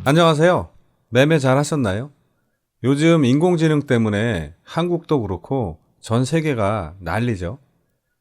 안녕하세요. 매매 잘 하셨나요? 요즘 인공지능 때문에 한국도 그렇고 전 세계가 난리죠.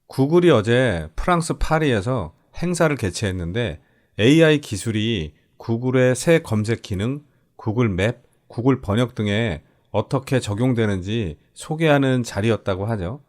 구글이 어제 프랑스 파리에서 행사를 개최했는데 AI 기술이 구글의 새 검색 기능, 구글 맵, 구글 번역 등에 어떻게 적용되는지 소개하는 자리였다고 하죠.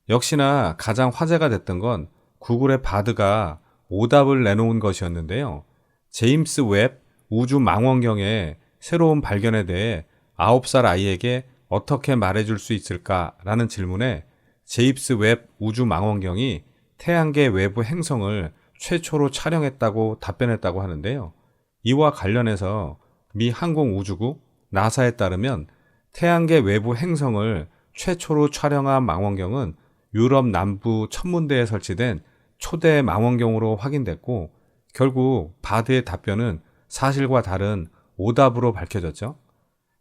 역시나 가장 화제가 됐던 건 구글의 바드가 오답을 내놓은 것이었는데요. 제임스 웹 우주 망원경의 새로운 발견에 대해 9살 아이에게 어떻게 말해줄 수 있을까라는 질문에 제임스 웹 우주 망원경이 태양계 외부 행성을 최초로 촬영했다고 답변했다고 하는데요. 이와 관련해서 미 항공우주국 나사에 따르면 태양계 외부 행성을 최초로 촬영한 망원경은 유럽 남부 천문대에 설치된 초대 망원경으로 확인됐고, 결국 바드의 답변은 사실과 다른 오답으로 밝혀졌죠.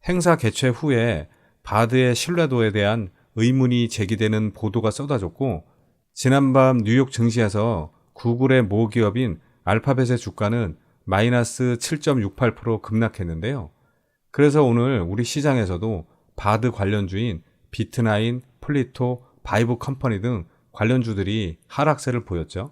행사 개최 후에 바드의 신뢰도에 대한 의문이 제기되는 보도가 쏟아졌고, 지난밤 뉴욕 증시에서 구글의 모기업인 알파벳의 주가는 마이너스 7.68% 급락했는데요. 그래서 오늘 우리 시장에서도 바드 관련주인 비트나인, 플리토, 바이브 컴퍼니 등 관련주들이 하락세를 보였죠.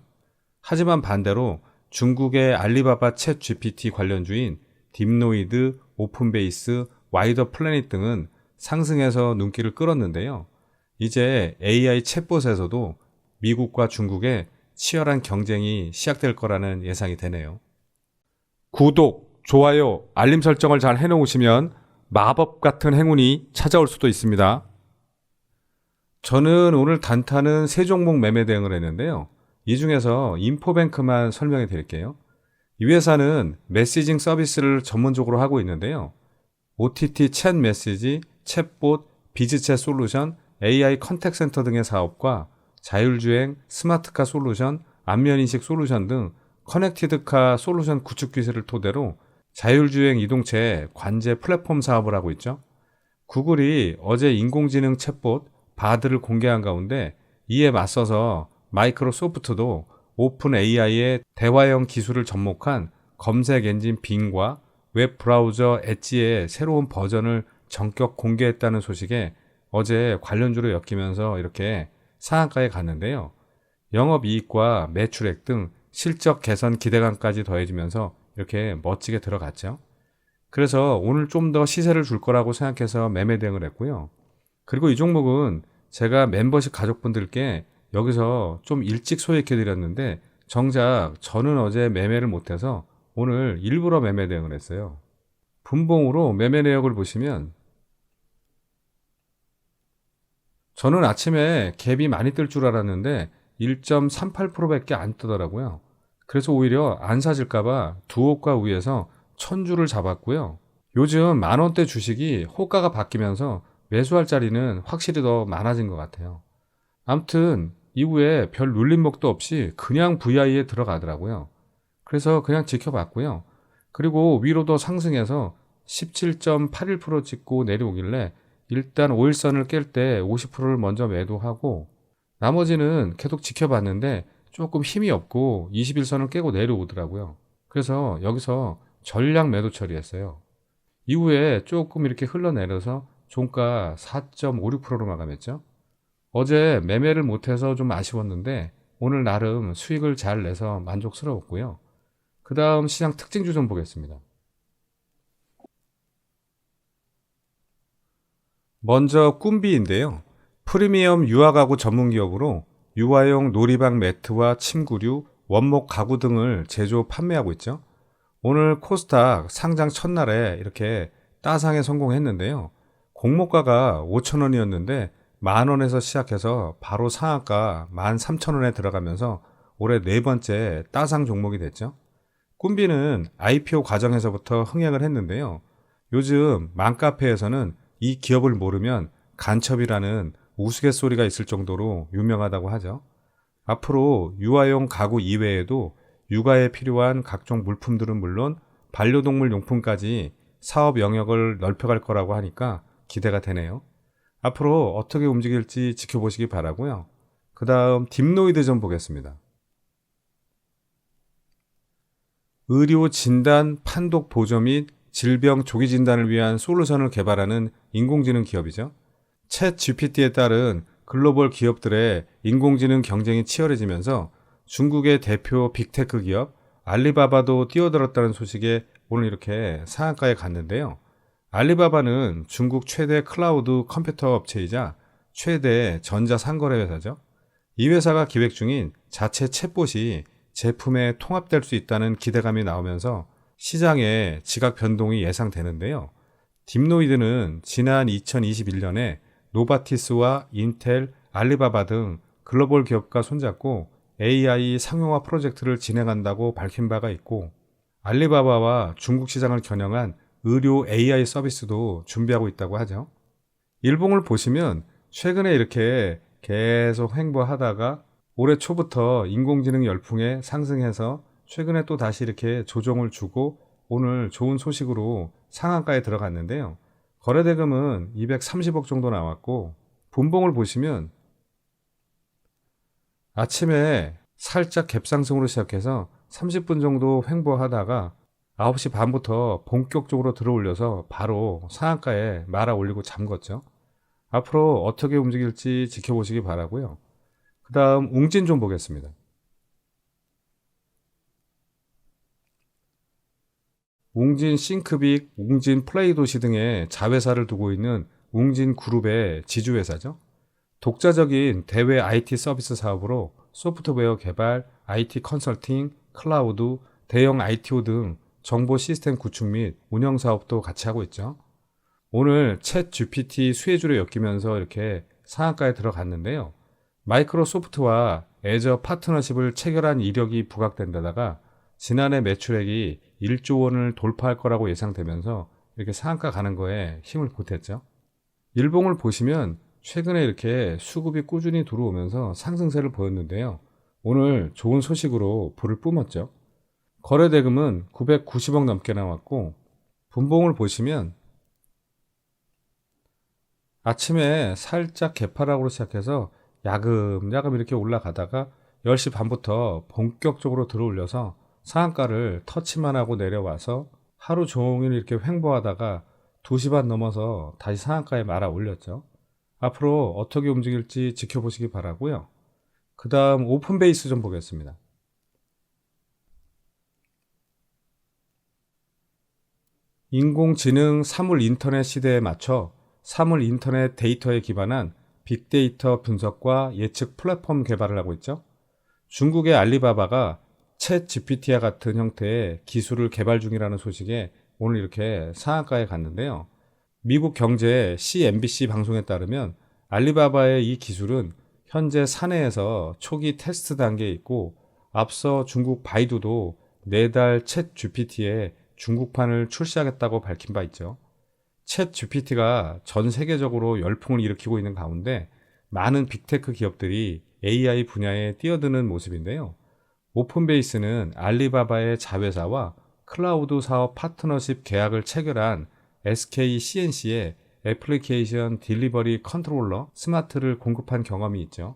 하지만 반대로 중국의 알리바바 챗 GPT 관련주인 딥노이드, 오픈베이스, 와이더 플래닛 등은 상승해서 눈길을 끌었는데요. 이제 AI 챗봇에서도 미국과 중국의 치열한 경쟁이 시작될 거라는 예상이 되네요. 구독, 좋아요, 알림 설정을 잘 해놓으시면 마법 같은 행운이 찾아올 수도 있습니다. 저는 오늘 단타는 세 종목 매매 대응을 했는데요. 이 중에서 인포뱅크만 설명해 드릴게요. 이 회사는 메시징 서비스를 전문적으로 하고 있는데요. OTT 챗 메시지, 챗봇, 비즈챗 솔루션, AI 컨택 센터 등의 사업과 자율주행, 스마트카 솔루션, 안면인식 솔루션 등 커넥티드카 솔루션 구축 기술을 토대로 자율주행 이동체 관제 플랫폼 사업을 하고 있죠. 구글이 어제 인공지능 챗봇 바드를 공개한 가운데 이에 맞서서 마이크로소프트도 오픈 AI의 대화형 기술을 접목한 검색 엔진 빙과 웹 브라우저 엣지의 새로운 버전을 전격 공개했다는 소식에 어제 관련주로 엮이면서 이렇게 상한가에 갔는데요. 영업이익과 매출액 등 실적 개선 기대감까지 더해지면서 이렇게 멋지게 들어갔죠. 그래서 오늘 좀 더 시세를 줄 거라고 생각해서 매매 대응을 했고요. 그리고 이 종목은 제가 멤버십 가족분들께 여기서 좀 일찍 소개해 드렸는데 정작 저는 어제 매매를 못해서 오늘 일부러 매매 대응을 했어요. 분봉으로 매매 내역을 보시면 저는 아침에 갭이 많이 뜰 줄 알았는데 1.38%밖에 안 뜨더라고요. 그래서 오히려 안 사질까봐 두호가 위에서 1000주를 잡았고요. 요즘 만원대 주식이 호가가 바뀌면서 매수할 자리는 확실히 더 많아진 것 같아요. 아무튼 이후에 별 눌림목도 없이 그냥 VI에 들어가더라고요. 그래서 그냥 지켜봤고요. 그리고 위로 더 상승해서 17.81% 찍고 내려오길래 일단 5일선을 깰 때 50%를 먼저 매도하고 나머지는 계속 지켜봤는데 조금 힘이 없고 21선을 깨고 내려오더라고요. 그래서 여기서 전량 매도 처리했어요. 이후에 조금 이렇게 흘러내려서 종가 4.56%로 마감했죠. 어제 매매를 못해서 좀 아쉬웠는데 오늘 나름 수익을 잘 내서 만족스러웠고요. 그 다음 시장 특징주 좀 보겠습니다. 먼저 꿈비인데요. 프리미엄 유아가구 전문기업으로 유아용 놀이방 매트와 침구류, 원목 가구 등을 제조 판매하고 있죠. 오늘 코스닥 상장 첫날에 이렇게 따상에 성공했는데요. 공모가가 5,000원이었는데 만원에서 시작해서 바로 상한가 13,000원에 들어가면서 올해 네 번째 따상 종목이 됐죠. 꿈비는 IPO 과정에서부터 흥행을 했는데요. 요즘 맘카페에서는 이 기업을 모르면 간첩이라는 우스갯소리가 있을 정도로 유명하다고 하죠. 앞으로 유아용 가구 이외에도 육아에 필요한 각종 물품들은 물론 반려동물 용품까지 사업 영역을 넓혀갈 거라고 하니까 기대가 되네요. 앞으로 어떻게 움직일지 지켜보시기 바라고요. 그 다음 딥노이드 좀 보겠습니다. 의료 진단 판독 보조 및 질병 조기 진단을 위한 솔루션을 개발하는 인공지능 기업이죠. 챗 GPT에 따른 글로벌 기업들의 인공지능 경쟁이 치열해지면서 중국의 대표 빅테크 기업 알리바바도 뛰어들었다는 소식에 오늘 이렇게 상한가에 갔는데요. 알리바바는 중국 최대 클라우드 컴퓨터 업체이자 최대 전자상거래 회사죠. 이 회사가 기획 중인 자체 챗봇이 제품에 통합될 수 있다는 기대감이 나오면서 시장의 지각 변동이 예상되는데요. 딥노이드는 지난 2021년에 노바티스와 인텔, 알리바바 등 글로벌 기업과 손잡고 AI 상용화 프로젝트를 진행한다고 밝힌 바가 있고, 알리바바와 중국 시장을 겨냥한 의료 AI 서비스도 준비하고 있다고 하죠. 일봉을 보시면 최근에 이렇게 계속 횡보하다가 올해 초부터 인공지능 열풍에 상승해서 최근에 또 다시 이렇게 조정을 주고 오늘 좋은 소식으로 상한가에 들어갔는데요. 거래대금은 230억 정도 나왔고, 분봉을 보시면 아침에 살짝 갭상승으로 시작해서 30분 정도 횡보하다가 9시 반부터 본격적으로 들어올려서 바로 상한가에 말아 올리고 잠궜죠. 앞으로 어떻게 움직일지 지켜보시기 바라고요. 그 다음 웅진 좀 보겠습니다. 웅진 싱크빅, 웅진 플레이도시 등의 자회사를 두고 있는 웅진 그룹의 지주회사죠. 독자적인 대외 IT 서비스 사업으로 소프트웨어 개발, IT 컨설팅, 클라우드, 대형 ITO 등 정보 시스템 구축 및 운영 사업도 같이 하고 있죠. 오늘 챗 GPT 수혜주로 엮이면서 이렇게 상한가에 들어갔는데요. 마이크로소프트와 애저 파트너십을 체결한 이력이 부각된 데다가 지난해 매출액이 1조 원을 돌파할 거라고 예상되면서 이렇게 상한가 가는 거에 힘을 보탰죠. 일봉을 보시면 최근에 이렇게 수급이 꾸준히 들어오면서 상승세를 보였는데요. 오늘 좋은 소식으로 불을 뿜었죠. 거래대금은 990억 넘게 나왔고, 분봉을 보시면 아침에 살짝 개파락으로 시작해서 야금야금 이렇게 올라가다가 10시 반부터 본격적으로 들어올려서 상한가를 터치만 하고 내려와서 하루 종일 이렇게 횡보하다가 2시 반 넘어서 다시 상한가에 말아 올렸죠. 앞으로 어떻게 움직일지 지켜보시기 바라고요. 그 다음 오픈베이스 좀 보겠습니다. 인공지능 사물 인터넷 시대에 맞춰 사물 인터넷 데이터에 기반한 빅데이터 분석과 예측 플랫폼 개발을 하고 있죠. 중국의 알리바바가 챗 GPT와 같은 형태의 기술을 개발 중이라는 소식에 오늘 이렇게 상한가에 갔는데요. 미국 경제 CNBC 방송에 따르면 알리바바의 이 기술은 현재 사내에서 초기 테스트 단계에 있고, 앞서 중국 바이두도 내달 챗 GPT의 중국판을 출시하겠다고 밝힌 바 있죠. 챗 GPT가 전 세계적으로 열풍을 일으키고 있는 가운데 많은 빅테크 기업들이 AI 분야에 뛰어드는 모습인데요. 오픈베이스는 알리바바의 자회사와 클라우드 사업 파트너십 계약을 체결한 SK CNC의 애플리케이션 딜리버리 컨트롤러 스마트를 공급한 경험이 있죠.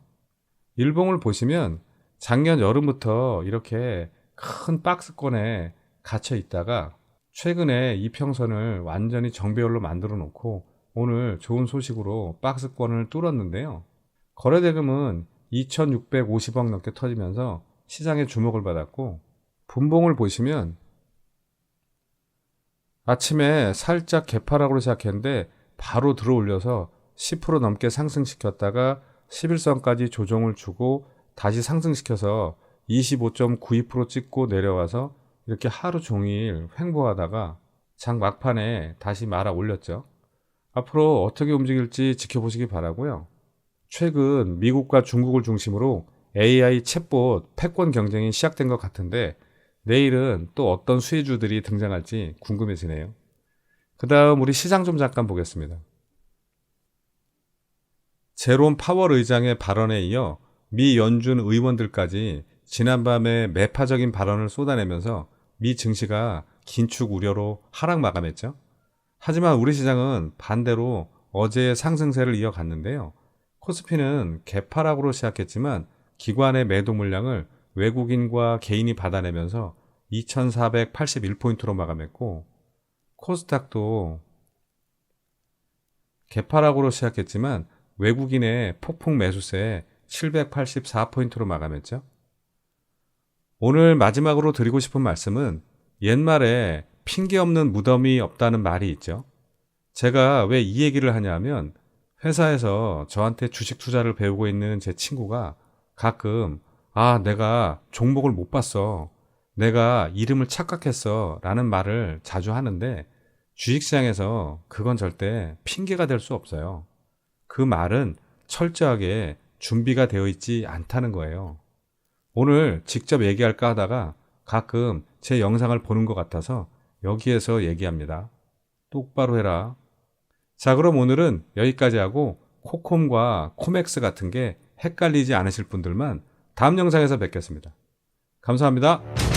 일봉을 보시면 작년 여름부터 이렇게 큰 박스권에 갇혀 있다가 최근에 이평선을 완전히 정배열로 만들어 놓고 오늘 좋은 소식으로 박스권을 뚫었는데요. 거래대금은 2,650억 넘게 터지면서 시장의 주목을 받았고, 분봉을 보시면 아침에 살짝 개파락으로 시작했는데 바로 들어올려서 10% 넘게 상승시켰다가 11선까지 조정을 주고 다시 상승시켜서 25.92% 찍고 내려와서 이렇게 하루 종일 횡보하다가 장 막판에 다시 말아 올렸죠. 앞으로 어떻게 움직일지 지켜보시기 바라고요. 최근 미국과 중국을 중심으로 AI 챗봇 패권 경쟁이 시작된 것 같은데 내일은 또 어떤 수혜주들이 등장할지 궁금해지네요. 그 다음 우리 시장 좀 잠깐 보겠습니다. 제롬 파월 의장의 발언에 이어 미 연준 의원들까지 지난밤에 매파적인 발언을 쏟아내면서 미 증시가 긴축 우려로 하락 마감했죠. 하지만 우리 시장은 반대로 어제의 상승세를 이어갔는데요. 코스피는 개파락으로 시작했지만 기관의 매도 물량을 외국인과 개인이 받아내면서 2481포인트로 마감했고, 코스닥도 개파락으로 시작했지만 외국인의 폭풍 매수세에 784포인트로 마감했죠. 오늘 마지막으로 드리고 싶은 말씀은 옛말에 핑계 없는 무덤이 없다는 말이 있죠. 제가 왜 이 얘기를 하냐면 회사에서 저한테 주식 투자를 배우고 있는 제 친구가 가끔 내가 종목을 못 봤어. 내가 이름을 착각했어. 라는 말을 자주 하는데 주식시장에서 그건 절대 핑계가 될 수 없어요. 그 말은 철저하게 준비가 되어 있지 않다는 거예요. 오늘 직접 얘기할까 하다가 가끔 제 영상을 보는 것 같아서 여기에서 얘기합니다. 똑바로 해라. 자, 그럼 오늘은 여기까지 하고 코콤과 코맥스 같은 게 헷갈리지 않으실 분들만 다음 영상에서 뵙겠습니다. 감사합니다.